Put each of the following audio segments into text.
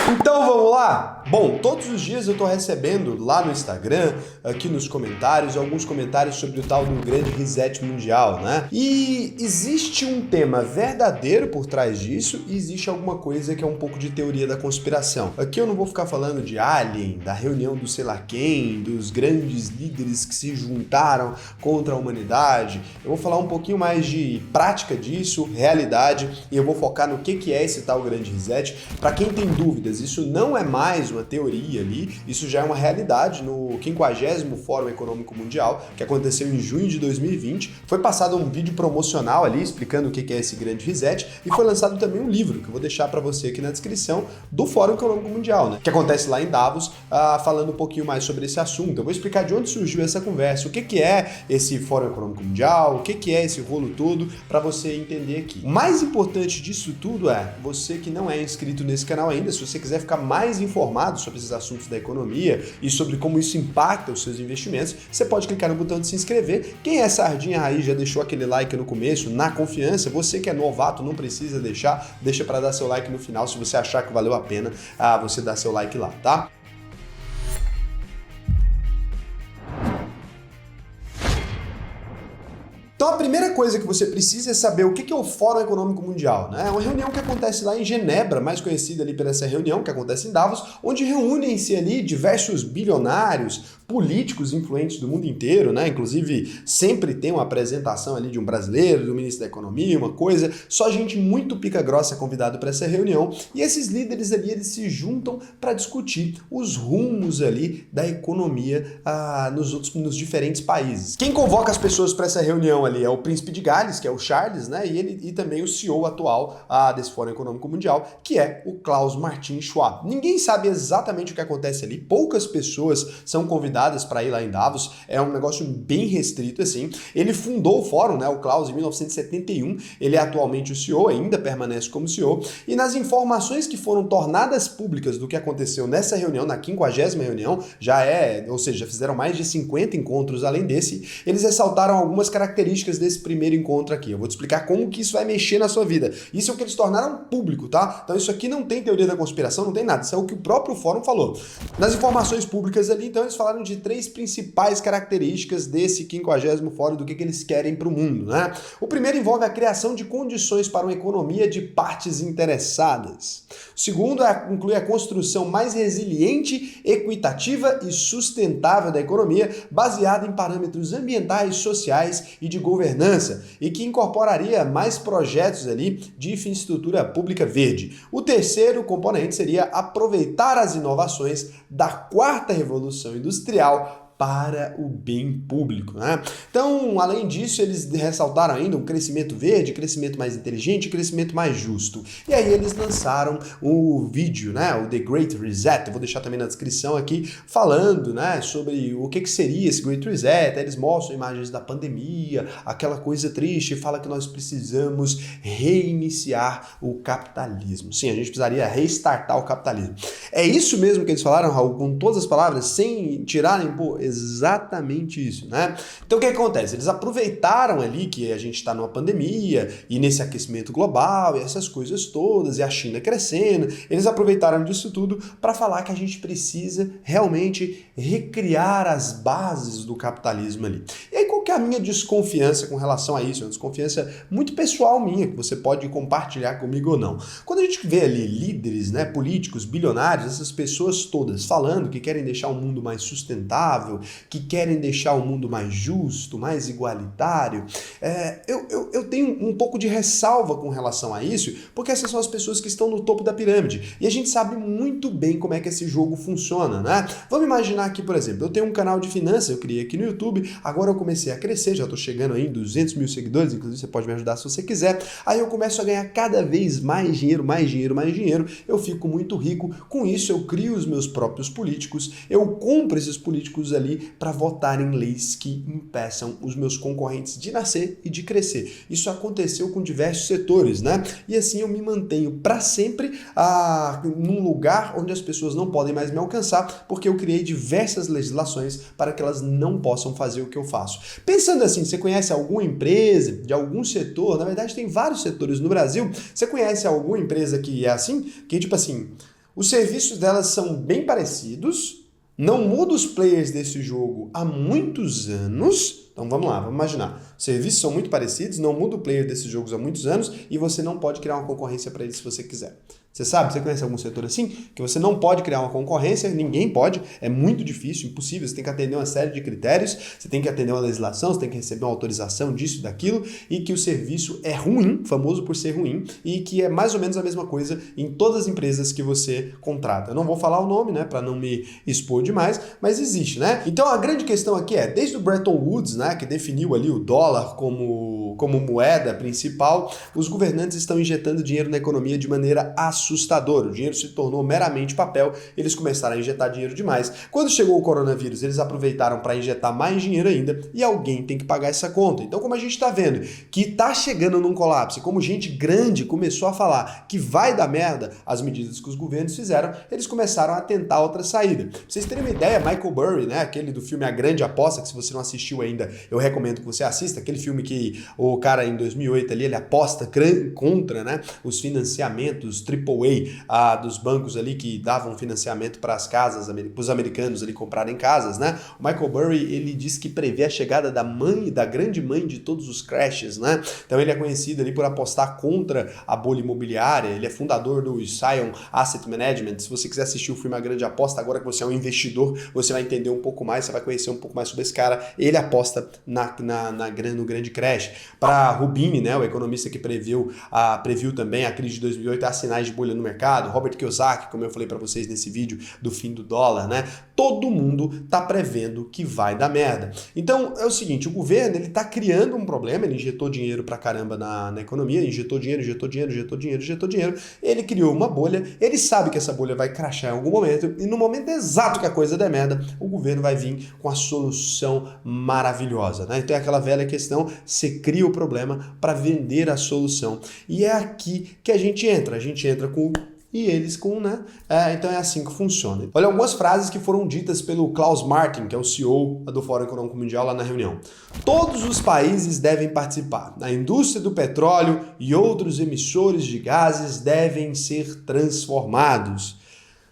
Então vamos lá? Bom, todos os dias eu estou recebendo lá no Instagram, aqui nos comentários, alguns comentários sobre o tal do grande reset mundial, né? E existe um tema verdadeiro por trás disso e existe alguma coisa que é um pouco de teoria da conspiração. Aqui eu não vou ficar falando de Alien, da reunião do sei lá quem, dos grandes líderes que se juntaram contra a humanidade. Eu vou falar um pouquinho mais de prática disso, realidade, e eu vou focar no que é esse tal grande reset. Para quem tem dúvidas, isso não é mais uma teoria ali, isso já é uma realidade no 50º Fórum Econômico Mundial, que aconteceu em junho de 2020. Foi passado um vídeo promocional ali explicando o que é esse grande reset e foi lançado também um livro, que eu vou deixar para você aqui na descrição, do Fórum Econômico Mundial, né? Que acontece lá em Davos, falando um pouquinho mais sobre esse assunto. Eu vou explicar de onde surgiu essa conversa, o que é esse Fórum Econômico Mundial, o que é esse rolo todo, para você entender aqui. O mais importante disso tudo é, você que não é inscrito nesse canal ainda, se você quiser ficar mais informado sobre esses assuntos da economia e sobre como isso impacta os seus investimentos, você pode clicar no botão de se inscrever. Quem é sardinha raiz já deixou aquele like no começo, na confiança. Você que é novato não precisa deixar, deixa para dar seu like no final, se você achar que valeu a pena você dar seu like lá, tá? Então a primeira coisa que você precisa é saber o que é o Fórum Econômico Mundial, né? É uma reunião que acontece lá em Genebra, mais conhecida ali por essa reunião que acontece em Davos, onde reúnem-se ali diversos bilionários, políticos influentes do mundo inteiro, né? Inclusive sempre tem uma apresentação ali de um brasileiro, do ministro da Economia, uma coisa, só gente muito pica grossa convidado para essa reunião, e esses líderes ali, eles se juntam para discutir os rumos ali da economia nos diferentes países. Quem convoca as pessoas para essa reunião ali é o Príncipe de Gales, que é o Charles, né? E também o CEO atual desse Fórum Econômico Mundial, que é o Klaus Martin Schwab. Ninguém sabe exatamente o que acontece ali, poucas pessoas são convidadas para ir lá em Davos, é um negócio bem restrito assim. Ele fundou o fórum, né, o Klaus, em 1971, ele é atualmente o CEO, ainda permanece como CEO, e nas informações que foram tornadas públicas do que aconteceu nessa reunião, na 50ª reunião, ou seja, já fizeram mais de 50 encontros além desse, eles ressaltaram algumas características desse primeiro encontro aqui. Eu vou te explicar como que isso vai mexer na sua vida. Isso é o que eles tornaram público, tá? Então isso aqui não tem teoria da conspiração, não tem nada, isso é o que o próprio fórum falou. Nas informações públicas ali, então, eles falaram de 3 principais características desse 50º Fórum, do que eles querem para o mundo, né? O primeiro envolve a criação de condições para uma economia de partes interessadas. O segundo inclui a construção mais resiliente, equitativa e sustentável da economia, baseada em parâmetros ambientais, sociais e de governança, e que incorporaria mais projetos ali de infraestrutura pública verde. O terceiro componente seria aproveitar as inovações da quarta revolução industrial para o bem público, né? Então, além disso, eles ressaltaram ainda um crescimento verde, crescimento mais inteligente, crescimento mais justo. E aí eles lançaram o vídeo, né, o The Great Reset, eu vou deixar também na descrição aqui, falando, né, sobre o que seria esse Great Reset. Aí eles mostram imagens da pandemia, aquela coisa triste, fala que nós precisamos reiniciar o capitalismo. Sim, a gente precisaria restartar o capitalismo. É isso mesmo que eles falaram, Raul, com todas as palavras, sem tirarem, exatamente isso, né? Então o que acontece? Eles aproveitaram ali que a gente está numa pandemia e nesse aquecimento global e essas coisas todas, e a China crescendo, eles aproveitaram disso tudo para falar que a gente precisa realmente recriar as bases do capitalismo ali. E aí qual que é a minha desconfiança com relação a isso? Uma desconfiança muito pessoal minha, que você pode compartilhar comigo ou não. Quando a gente vê ali líderes, né, políticos, bilionários, essas pessoas todas falando que querem deixar o mundo mais sustentável, que querem deixar o mundo mais justo, mais igualitário, eu tenho um pouco de ressalva com relação a isso, porque essas são as pessoas que estão no topo da pirâmide, e a gente sabe muito bem como é que esse jogo funciona, né? Vamos imaginar aqui, por exemplo, eu tenho um canal de finanças, eu criei aqui no YouTube, agora eu comecei a crescer, já estou chegando aí em 200 mil seguidores, inclusive você pode me ajudar se você quiser, aí eu começo a ganhar cada vez mais dinheiro, mais dinheiro, mais dinheiro, eu fico muito rico, com isso eu crio os meus próprios políticos, eu compro esses políticos ali para votar em leis que impeçam os meus concorrentes de nascer e de crescer. Isso aconteceu com diversos setores, né? E assim eu me mantenho para sempre num lugar onde as pessoas não podem mais me alcançar, porque eu criei diversas legislações para que elas não possam fazer o que eu faço. Pensando assim, você conhece alguma empresa de algum setor? Na verdade tem vários setores no Brasil. Você conhece alguma empresa que é assim? Que tipo assim, Os serviços delas são bem parecidos, não muda os players desse jogo há muitos anos. Então vamos lá, vamos imaginar. Os serviços são muito parecidos, não muda o player desses jogos há muitos anos e você não pode criar uma concorrência para eles se você quiser. Você sabe, você conhece algum setor assim? Que você não pode criar uma concorrência, ninguém pode, é muito difícil, impossível, você tem que atender uma série de critérios, você tem que atender uma legislação, você tem que receber uma autorização disso e daquilo, e que o serviço é ruim, famoso por ser ruim, e que é mais ou menos a mesma coisa em todas as empresas que você contrata. Eu não vou falar o nome, né, para não me expor demais, mas existe, né? Então a grande questão aqui é, desde o Bretton Woods, né, que definiu ali o dólar como moeda principal, os governantes estão injetando dinheiro na economia de maneira assustadora. O dinheiro se tornou meramente papel, eles começaram a injetar dinheiro demais. Quando chegou o coronavírus, eles aproveitaram para injetar mais dinheiro ainda e alguém tem que pagar essa conta. Então, como a gente está vendo que está chegando num colapso, e como gente grande começou a falar que vai dar merda as medidas que os governos fizeram, eles começaram a tentar outra saída. Pra vocês terem uma ideia, Michael Burry, né, aquele do filme A Grande Aposta, que se você não assistiu ainda, eu recomendo que você assista, aquele filme que o cara em 2008 ali, ele aposta contra, né, os financiamentos AAA dos bancos ali que davam financiamento para as casas, para os americanos ali comprarem casas, né? O Michael Burry, ele diz que prevê a chegada da grande mãe de todos os crashes, né? Então ele é conhecido ali por apostar contra a bolha imobiliária, ele é fundador do Scion Asset Management. Se você quiser assistir o filme A Grande Aposta, agora que você é um investidor, você vai entender um pouco mais, você vai conhecer um pouco mais sobre esse cara. Ele aposta no grande crash. Para Rubini, né, o economista que previu também a crise de 2008, há sinais de bolha no mercado. Robert Kiyosaki, como eu falei para vocês nesse vídeo do fim do dólar, né? Todo mundo tá prevendo que vai dar merda. Então é o seguinte, o governo ele tá criando um problema, ele injetou dinheiro pra caramba na economia, injetou dinheiro, ele criou uma bolha, ele sabe que essa bolha vai crashar em algum momento e no momento exato que a coisa der merda, o governo vai vir com a solução maravilhosa, né? Então é aquela velha questão, você cria o problema para vender a solução. E é aqui que a gente entra com e eles com, né? Então é assim que funciona. Olha algumas frases que foram ditas pelo Klaus Martin, que é o CEO do Fórum Econômico Mundial lá na reunião. Todos os países devem participar. A indústria do petróleo e outros emissores de gases devem ser transformados.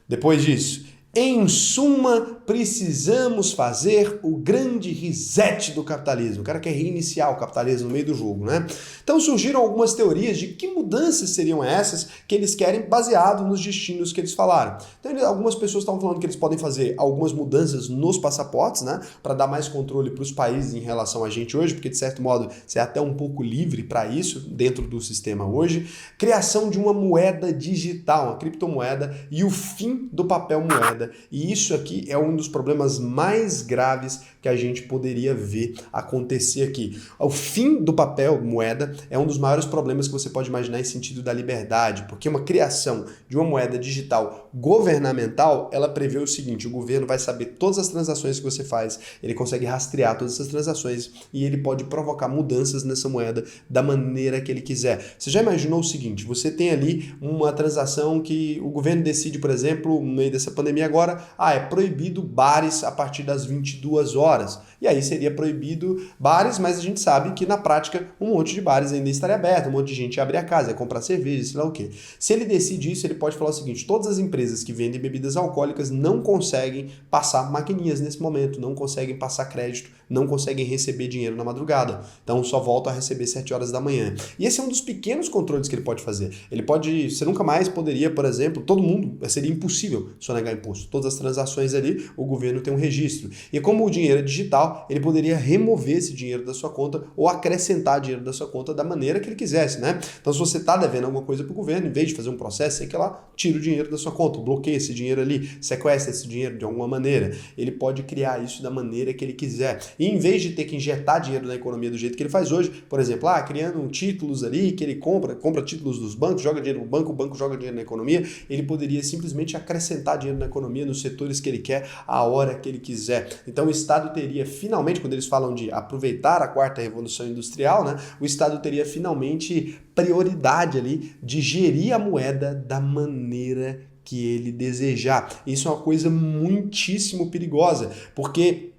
Depois disso, em suma, precisamos fazer o grande reset do capitalismo. O cara quer reiniciar o capitalismo no meio do jogo, né? Então surgiram algumas teorias de que mudanças seriam essas que eles querem baseado nos destinos que eles falaram. Então algumas pessoas estavam falando que eles podem fazer algumas mudanças nos passaportes, né? Para dar mais controle para os países em relação a gente hoje, porque de certo modo você é até um pouco livre para isso dentro do sistema hoje. Criação de uma moeda digital, uma criptomoeda e o fim do papel moeda. E isso aqui é um dos problemas mais graves que a gente poderia ver acontecer aqui. O fim do papel moeda é um dos maiores problemas que você pode imaginar em sentido da liberdade, porque uma criação de uma moeda digital governamental, ela prevê o seguinte, o governo vai saber todas as transações que você faz, ele consegue rastrear todas essas transações e ele pode provocar mudanças nessa moeda da maneira que ele quiser. Você já imaginou o seguinte, você tem ali uma transação que o governo decide, por exemplo, no meio dessa pandemia agora, é proibido bares a partir das 22 horas. E aí seria proibido bares, mas a gente sabe que na prática um monte de bares ainda estaria aberto, um monte de gente ia abrir a casa, ia comprar cerveja, sei lá o quê. Se ele decide isso, ele pode falar o seguinte, todas as empresas que vendem bebidas alcoólicas não conseguem passar maquininhas nesse momento, não conseguem passar crédito, não conseguem receber dinheiro na madrugada. Então só voltam a receber 7 horas da manhã. E esse é um dos pequenos controles que ele pode fazer. Você nunca mais poderia, por exemplo, seria impossível sonegar imposto. Todas as transações ali, o governo tem um registro. E como o dinheiro é digital, ele poderia remover esse dinheiro da sua conta ou acrescentar dinheiro da sua conta da maneira que ele quisesse, né? Então se você está devendo alguma coisa para o governo, em vez de fazer um processo, sei que lá, tira o dinheiro da sua conta, bloqueia esse dinheiro ali, sequestra esse dinheiro de alguma maneira. Ele pode criar isso da maneira que ele quiser. E em vez de ter que injetar dinheiro na economia do jeito que ele faz hoje, por exemplo, criando títulos ali, que ele compra títulos dos bancos, joga dinheiro no banco, o banco joga dinheiro na economia, ele poderia simplesmente acrescentar dinheiro na economia, nos setores que ele quer, a hora que ele quiser. Então o Estado teria finalmente, quando eles falam de aproveitar a quarta revolução industrial, né, o Estado teria finalmente prioridade ali de gerir a moeda da maneira que ele desejar. Isso é uma coisa muitíssimo perigosa, porque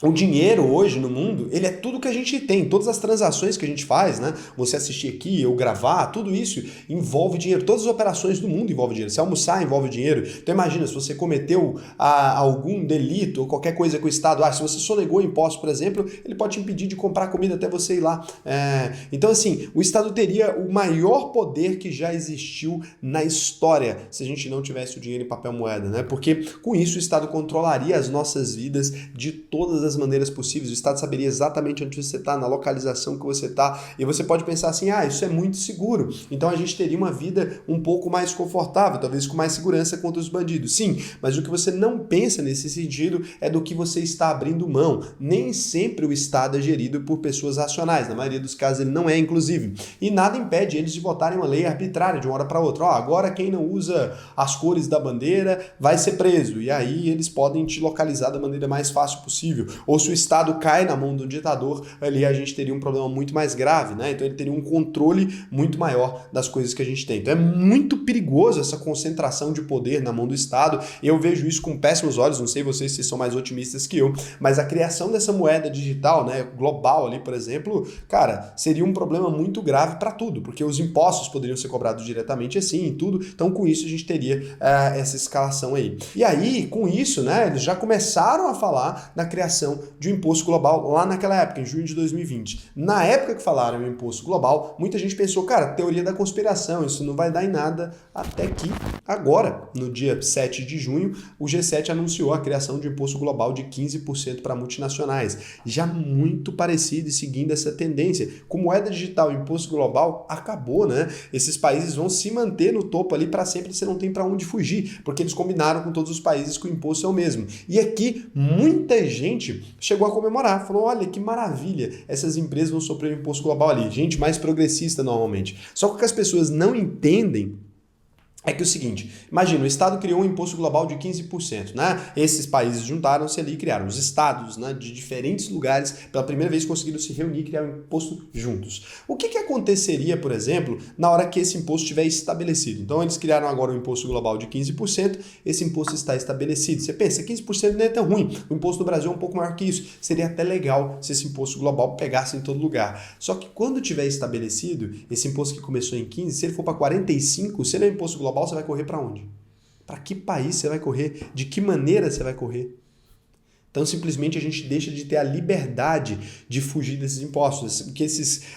O dinheiro hoje no mundo, ele é tudo que a gente tem, todas as transações que a gente faz, né? Você assistir aqui, eu gravar, tudo isso envolve dinheiro, todas as operações do mundo envolvem dinheiro. Se almoçar envolve dinheiro. Então imagina, se você cometeu algum delito ou qualquer coisa que o Estado, se você sonegou imposto, por exemplo, ele pode te impedir de comprar comida até você ir lá. Então assim, o Estado teria o maior poder que já existiu na história, se a gente não tivesse o dinheiro em papel moeda, né? Porque com isso o Estado controlaria as nossas vidas de todas as maneiras possíveis. O Estado saberia exatamente onde você está, na localização que você está, e você pode pensar assim, isso é muito seguro, então a gente teria uma vida um pouco mais confortável, talvez com mais segurança contra os bandidos. Sim, mas o que você não pensa nesse sentido é do que você está abrindo mão. Nem sempre o Estado é gerido por pessoas racionais, na maioria dos casos ele não é, inclusive, e nada impede eles de votarem uma lei arbitrária de uma hora para outra. Agora quem não usa as cores da bandeira vai ser preso, e aí eles podem te localizar da maneira mais fácil possível. Ou se o Estado cai na mão do ditador, ali a gente teria um problema muito mais grave, né? Então ele teria um controle muito maior das coisas que a gente tem. Então é muito perigoso essa concentração de poder na mão do Estado. Eu vejo isso com péssimos olhos, não sei vocês se são mais otimistas que eu, mas a criação dessa moeda digital, né, global ali, por exemplo, cara, seria um problema muito grave para tudo, porque os impostos poderiam ser cobrados diretamente assim e tudo. Então com isso a gente teria essa escalação aí. E aí, com isso, né, eles já começaram a falar na criação de um imposto global lá naquela época, em junho de 2020. Na época que falaram em imposto global, muita gente pensou, cara, teoria da conspiração, isso não vai dar em nada, até que agora, no dia 7 de junho, o G7 anunciou a criação de um imposto global de 15% para multinacionais, já muito parecido e seguindo essa tendência. Com moeda digital e imposto global, acabou, né? Esses países vão se manter no topo ali para sempre, você não tem para onde fugir, porque eles combinaram com todos os países que o imposto é o mesmo. E aqui, muita gente chegou a comemorar, falou, olha que maravilha, essas empresas vão sofrer um imposto global ali, gente mais progressista normalmente. Só que o que as pessoas não entendem é que é o seguinte, imagina, o Estado criou um imposto global de 15%, né? Esses países juntaram-se ali e criaram os estados, né, de diferentes lugares, pela primeira vez conseguiram se reunir e criar um imposto juntos. O que aconteceria, por exemplo, na hora que esse imposto estiver estabelecido? Então eles criaram agora um imposto global de 15%, esse imposto está estabelecido. Você pensa, 15% não é tão ruim, o imposto do Brasil é um pouco maior que isso. Seria até legal se esse imposto global pegasse em todo lugar. Só que quando tiver estabelecido, esse imposto que começou em 15%, se ele for para 45%, se ele é um imposto global, você vai correr para onde? Para que país você vai correr? De que maneira você vai correr? Então, simplesmente, a gente deixa de ter a liberdade de fugir desses impostos.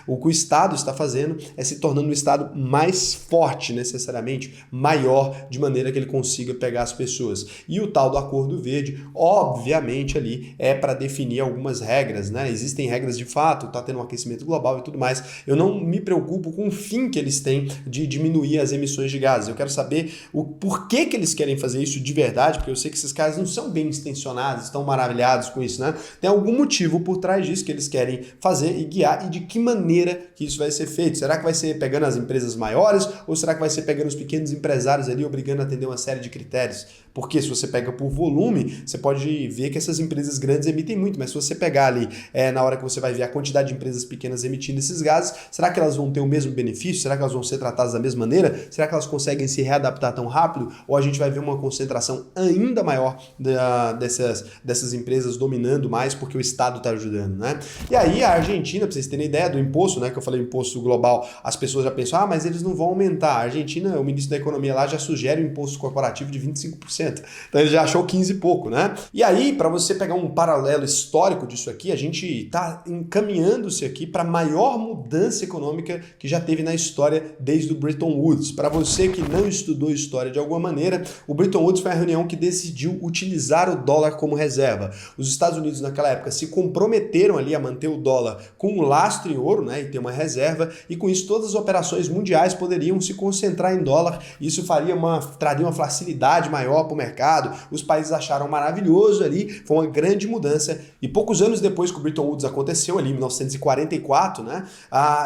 O que o Estado está fazendo é se tornando um Estado mais forte, necessariamente, maior, de maneira que ele consiga pegar as pessoas. E o tal do Acordo Verde, obviamente, ali é para definir algumas regras, né? Existem regras de fato, está tendo um aquecimento global e tudo mais. Eu não me preocupo com o fim que eles têm de diminuir as emissões de gases. Eu quero saber o porquê que eles querem fazer isso de verdade, porque eu sei que esses caras não são bem intencionados, estão maravilhosos com isso, né? Tem algum motivo por trás disso que eles querem fazer e guiar, e de que maneira que isso vai ser feito? Será que vai ser pegando as empresas maiores ou será que vai ser pegando os pequenos empresários ali, obrigando a atender uma série de critérios? Porque se você pega por volume, você pode ver que essas empresas grandes emitem muito, mas se você pegar ali, na hora que você vai ver a quantidade de empresas pequenas emitindo esses gases, será que elas vão ter o mesmo benefício? Será que elas vão ser tratadas da mesma maneira? Será que elas conseguem se readaptar tão rápido? Ou a gente vai ver uma concentração ainda maior dessas empresas dominando mais porque o Estado está ajudando, né? E aí a Argentina, para vocês terem ideia do imposto, né, que eu falei imposto global, as pessoas já pensam, mas eles não vão aumentar. A Argentina, o ministro da Economia lá já sugere um imposto corporativo de 25%. Então ele já achou 15 e pouco, né? E aí, para você pegar um paralelo histórico disso aqui, a gente está encaminhando-se aqui para a maior mudança econômica que já teve na história desde o Bretton Woods. Para você que não estudou história de alguma maneira, o Bretton Woods foi a reunião que decidiu utilizar o dólar como reserva. Os Estados Unidos naquela época se comprometeram ali a manter o dólar com um lastro em ouro, né, e ter uma reserva, e com isso todas as operações mundiais poderiam se concentrar em dólar. Isso traria uma facilidade maior para o mercado. Os países acharam maravilhoso ali, foi uma grande mudança. E poucos anos depois que o Bretton Woods aconteceu, ali em 1944, né,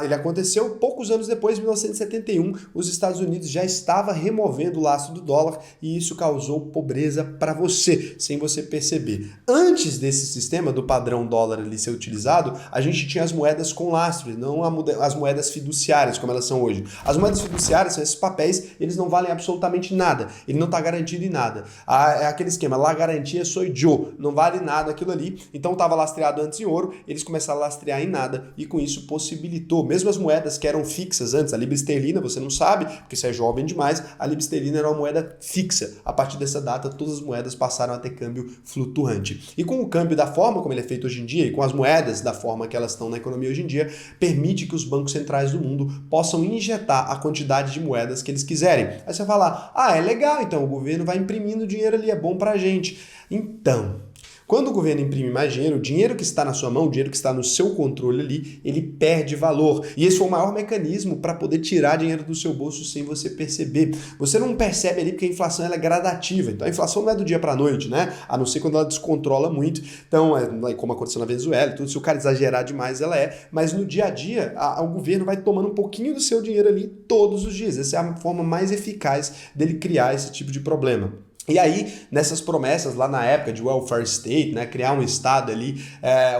ele aconteceu poucos anos depois, em 1971, os Estados Unidos já estava removendo o lastro do dólar e isso causou pobreza para você, sem você perceber. Antes desse sistema do padrão dólar ali ser utilizado, a gente tinha as moedas com lastro, não as moedas fiduciárias como elas são hoje. As moedas fiduciárias são esses papéis, eles não valem absolutamente nada, ele não está garantido em nada. É aquele esquema, la garantia soy yo, não vale nada aquilo ali. Então estava lastreado antes em ouro, eles começaram a lastrear em nada e com isso possibilitou, mesmo as moedas que eram fixas antes, a libra esterlina, você não sabe, porque você é jovem demais, a libra esterlina era uma moeda fixa. A partir dessa data, todas as moedas passaram a ter câmbio flutuante. E com o câmbio da forma como ele é feito hoje em dia, e com as moedas da forma que elas estão na economia hoje em dia, permite que os bancos centrais do mundo possam injetar a quantidade de moedas que eles quiserem. Aí você vai falar, é legal, então o governo vai imprimindo dinheiro ali, é bom pra gente. Então, quando o governo imprime mais dinheiro, o dinheiro que está na sua mão, o dinheiro que está no seu controle ali, ele perde valor. E esse foi o maior mecanismo para poder tirar dinheiro do seu bolso sem você perceber. Você não percebe ali porque a inflação ela é gradativa. Então a inflação não é do dia para a noite, né? A não ser quando ela descontrola muito. Então, como aconteceu na Venezuela, tudo, se o cara exagerar demais, ela é. Mas no dia a dia, o governo vai tomando um pouquinho do seu dinheiro ali todos os dias. Essa é a forma mais eficaz dele criar esse tipo de problema. E aí, nessas promessas lá na época de welfare state, né, criar um estado ali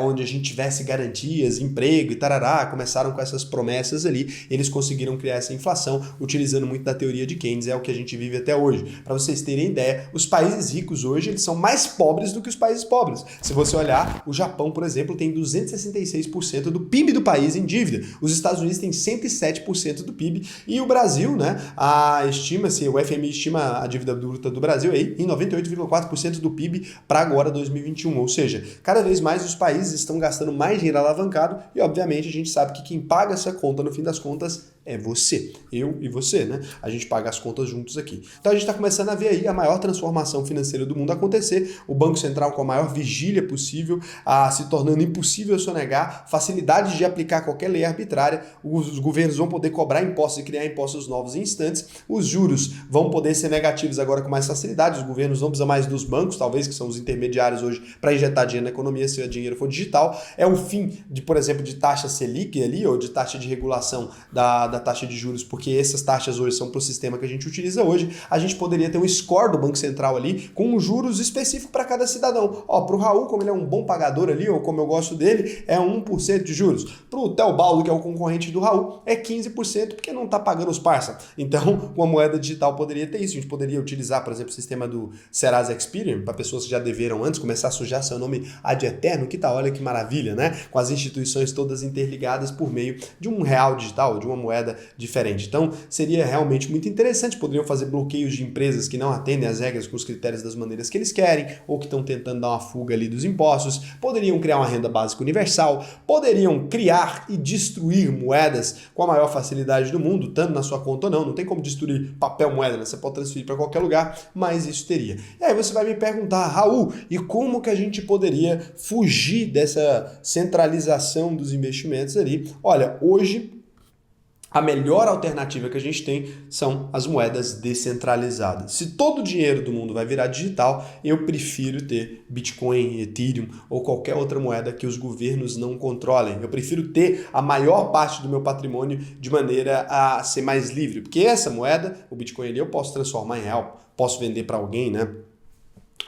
onde a gente tivesse garantias, emprego e tarará, começaram com essas promessas ali, eles conseguiram criar essa inflação utilizando muito da teoria de Keynes, é o que a gente vive até hoje. Para vocês terem ideia, os países ricos hoje, eles são mais pobres do que os países pobres. Se você olhar, o Japão, por exemplo, tem 266% do PIB do país em dívida, os Estados Unidos têm 107% do PIB e o Brasil, né, o FMI estima a dívida bruta do Brasil em 98,4% do PIB para agora 2021, ou seja, cada vez mais os países estão gastando mais dinheiro alavancado e obviamente a gente sabe que quem paga essa conta no fim das contas é você, eu e você, né? A gente paga as contas juntos aqui. Então a gente está começando a ver aí a maior transformação financeira do mundo acontecer, o Banco Central com a maior vigília possível, se tornando impossível sonegar, facilidade de aplicar qualquer lei arbitrária, os governos vão poder cobrar impostos e criar impostos novos em instantes, os juros vão poder ser negativos agora com mais facilidade, os governos não precisam mais dos bancos, talvez, que são os intermediários hoje, para injetar dinheiro na economia se o dinheiro for digital, é o fim, por exemplo, de taxa Selic ali, ou de taxa de regulação da taxa de juros, porque essas taxas hoje são para o sistema que a gente utiliza hoje, a gente poderia ter um score do Banco Central ali com juros específicos para cada cidadão. Para o Raul, como ele é um bom pagador ali, ou como eu gosto dele, é 1% de juros. Para o Teobaldo, que é o concorrente do Raul, é 15%, porque não está pagando os parça. Então, com a moeda digital poderia ter isso. A gente poderia utilizar, por exemplo, o sistema do Serasa Experian, para pessoas que já deveram antes, começar a sujar seu nome ad eterno, que tal? Olha que maravilha, né? Com as instituições todas interligadas por meio de um real digital, de uma moeda diferente. Então, seria realmente muito interessante. Poderiam fazer bloqueios de empresas que não atendem às regras com os critérios das maneiras que eles querem, ou que estão tentando dar uma fuga ali dos impostos. Poderiam criar uma renda básica universal. Poderiam criar e destruir moedas com a maior facilidade do mundo, tanto na sua conta ou não. Não tem como destruir papel moeda, né? Você pode transferir para qualquer lugar, mas isso teria. E aí você vai me perguntar, Raul, e como que a gente poderia fugir dessa centralização dos investimentos ali? Olha, hoje a melhor alternativa que a gente tem são as moedas descentralizadas. Se todo o dinheiro do mundo vai virar digital, eu prefiro ter Bitcoin, Ethereum ou qualquer outra moeda que os governos não controlem. Eu prefiro ter a maior parte do meu patrimônio de maneira a ser mais livre, porque essa moeda, o Bitcoin ali, eu posso transformar em real, posso vender para alguém, né?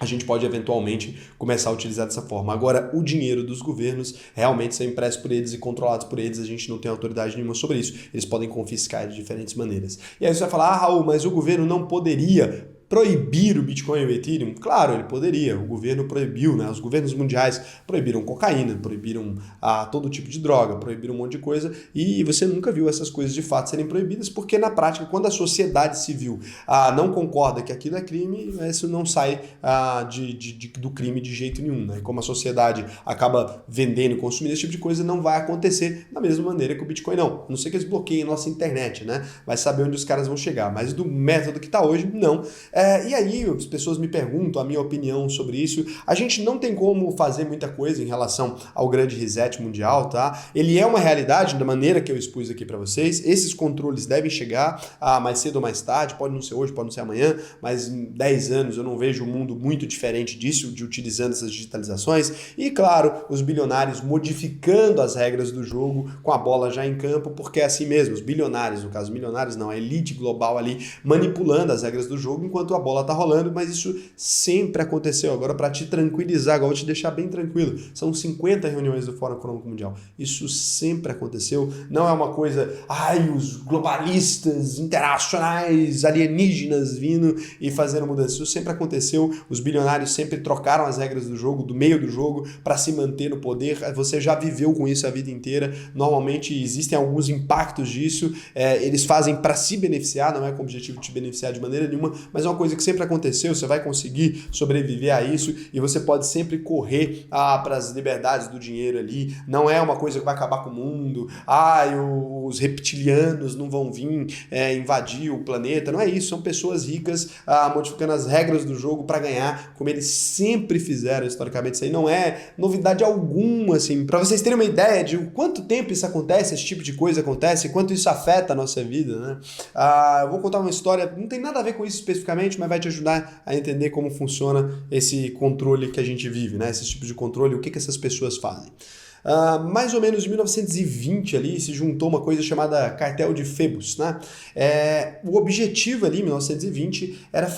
A gente pode eventualmente começar a utilizar dessa forma. Agora, o dinheiro dos governos realmente são impressos por eles e controlados por eles, a gente não tem autoridade nenhuma sobre isso. Eles podem confiscar de diferentes maneiras. E aí você vai falar, Raul, mas o governo não poderia proibir o Bitcoin e o Ethereum? Claro, ele poderia. O governo proibiu, né? Os governos mundiais proibiram cocaína, proibiram todo tipo de droga, proibiram um monte de coisa e você nunca viu essas coisas de fato serem proibidas porque na prática, quando a sociedade civil não concorda que aquilo é crime, isso não sai do crime de jeito nenhum, né? E como a sociedade acaba vendendo e consumindo esse tipo de coisa, não vai acontecer da mesma maneira que o Bitcoin não. A não ser que eles bloqueiem a nossa internet, né? Vai saber onde os caras vão chegar, mas do método que está hoje, não. E aí as pessoas me perguntam a minha opinião sobre isso. A gente não tem como fazer muita coisa em relação ao grande reset mundial, tá? Ele é uma realidade da maneira que eu expus aqui para vocês. Esses controles devem chegar mais cedo ou mais tarde, pode não ser hoje, pode não ser amanhã, mas em 10 anos eu não vejo um mundo muito diferente disso, de utilizando essas digitalizações. E claro, os bilionários modificando as regras do jogo com a bola já em campo, porque é assim mesmo, os bilionários, no caso milionários não, a elite global ali manipulando as regras do jogo, enquanto enquanto a bola tá rolando, mas isso sempre aconteceu. Agora, para te tranquilizar, agora vou te deixar bem tranquilo, são 50 reuniões do Fórum Econômico Mundial. Isso sempre aconteceu, não é uma coisa, os globalistas, internacionais, alienígenas vindo e fazendo mudança. Isso sempre aconteceu, os bilionários sempre trocaram as regras do jogo, do meio do jogo, para se manter no poder. Você já viveu com isso a vida inteira. Normalmente existem alguns impactos disso, eles fazem para se beneficiar, não é com o objetivo de te beneficiar de maneira nenhuma, mas é uma coisa que sempre aconteceu, você vai conseguir sobreviver a isso e você pode sempre correr para as liberdades do dinheiro ali. Não é uma coisa que vai acabar com o mundo, os reptilianos não vão vir invadir o planeta, não é isso, são pessoas ricas modificando as regras do jogo para ganhar, como eles sempre fizeram historicamente. Isso aí não é novidade alguma, assim, para vocês terem uma ideia de quanto tempo isso acontece, esse tipo de coisa acontece, quanto isso afeta a nossa vida, né? Eu vou contar uma história, não tem nada a ver com isso especificamente, mas vai te ajudar a entender como funciona esse controle que a gente vive, né? Esse tipo de controle, o que essas pessoas fazem. Mais ou menos em 1920 ali se juntou uma coisa chamada Cartel de Phébus, né? O objetivo ali em 1920 era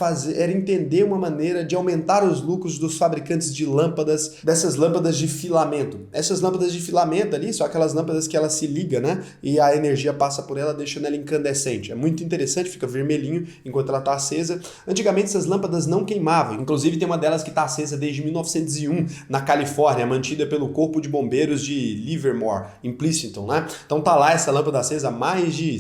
entender uma maneira de aumentar os lucros dos fabricantes de lâmpadas, dessas lâmpadas de filamento. Essas lâmpadas de filamento ali são aquelas lâmpadas que ela se liga, né? E a energia passa por ela, deixando ela incandescente. É muito interessante, fica vermelhinho enquanto ela está acesa. Antigamente essas lâmpadas não queimavam. Inclusive tem uma delas que está acesa desde 1901 na Califórnia, mantida pelo Corpo de Bombeiros de Livermore, em Princeton, né? Então tá lá essa lâmpada acesa há mais de,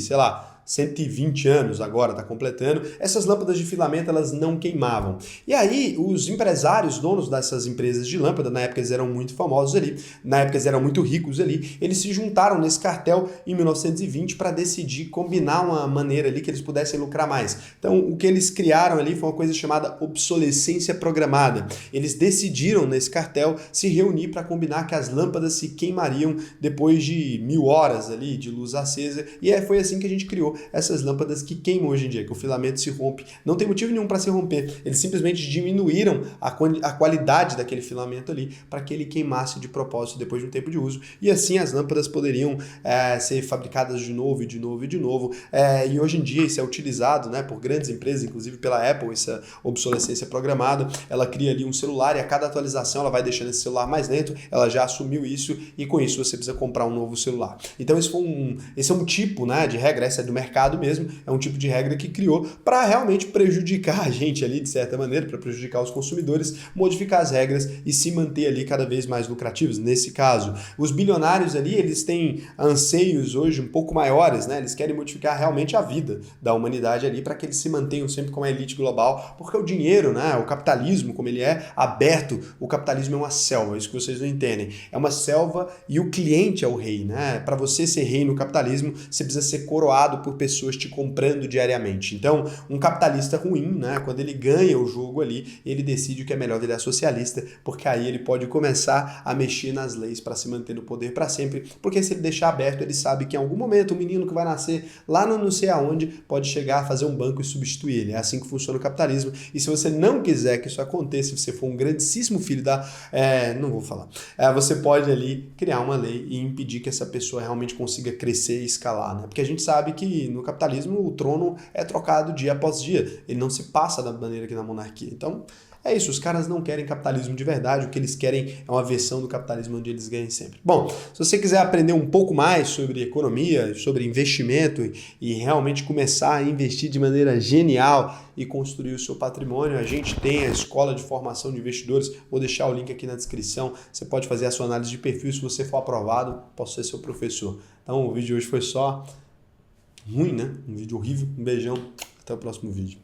120 anos agora, está completando. Essas lâmpadas de filamento, elas não queimavam. E aí, os empresários, donos dessas empresas de lâmpada, na época eles eram muito famosos ali, na época eles eram muito ricos ali, eles se juntaram nesse cartel em 1920 para decidir combinar uma maneira ali que eles pudessem lucrar mais. Então, o que eles criaram ali foi uma coisa chamada obsolescência programada. Eles decidiram, nesse cartel, se reunir para combinar que as lâmpadas se queimariam depois de 1000 horas ali de luz acesa, e foi assim que a gente criou essas lâmpadas que queimam hoje em dia, que o filamento se rompe. Não tem motivo nenhum para se romper. Eles simplesmente diminuíram a qualidade daquele filamento ali para que ele queimasse de propósito depois de um tempo de uso. E assim as lâmpadas poderiam ser fabricadas de novo e de novo e de novo. E hoje em dia isso é utilizado, né, por grandes empresas, inclusive pela Apple, essa obsolescência programada. Ela cria ali um celular e a cada atualização ela vai deixando esse celular mais lento. Ela já assumiu isso e com isso você precisa comprar um novo celular. Então esse é um tipo, né, de regra, essa é do mercado mesmo, é um tipo de regra que criou para realmente prejudicar a gente ali, de certa maneira, para prejudicar os consumidores, modificar as regras e se manter ali cada vez mais lucrativos. Nesse caso, os bilionários ali, eles têm anseios hoje um pouco maiores, né? Eles querem modificar realmente a vida da humanidade ali para que eles se mantenham sempre como a elite global, porque o dinheiro, né, o capitalismo, como ele é aberto, o capitalismo é uma selva, isso que vocês não entendem. É uma selva e o cliente é o rei, né? Para você ser rei no capitalismo, você precisa ser coroado por pessoas te comprando diariamente. Então, um capitalista ruim, né, quando ele ganha o jogo ali, ele decide que é melhor virar socialista, porque aí ele pode começar a mexer nas leis para se manter no poder para sempre, porque se ele deixar aberto, ele sabe que em algum momento o menino que vai nascer lá no não sei aonde pode chegar a fazer um banco e substituir ele. É assim que funciona o capitalismo. E se você não quiser que isso aconteça, se você for um grandíssimo filho da... não vou falar. Você pode ali criar uma lei e impedir que essa pessoa realmente consiga crescer e escalar, né? Porque a gente sabe que no capitalismo o trono é trocado dia após dia, ele não se passa da maneira que na monarquia. Então é isso, os caras não querem capitalismo de verdade, o que eles querem é uma versão do capitalismo onde eles ganhem sempre. Bom, se você quiser aprender um pouco mais sobre economia, sobre investimento e realmente começar a investir de maneira genial e construir o seu patrimônio, a gente tem a Escola de Formação de Investidores, vou deixar o link aqui na descrição, você pode fazer a sua análise de perfil, se você for aprovado, posso ser seu professor. Então o vídeo de hoje foi só ruim, né? Um vídeo horrível, um beijão, até o próximo vídeo.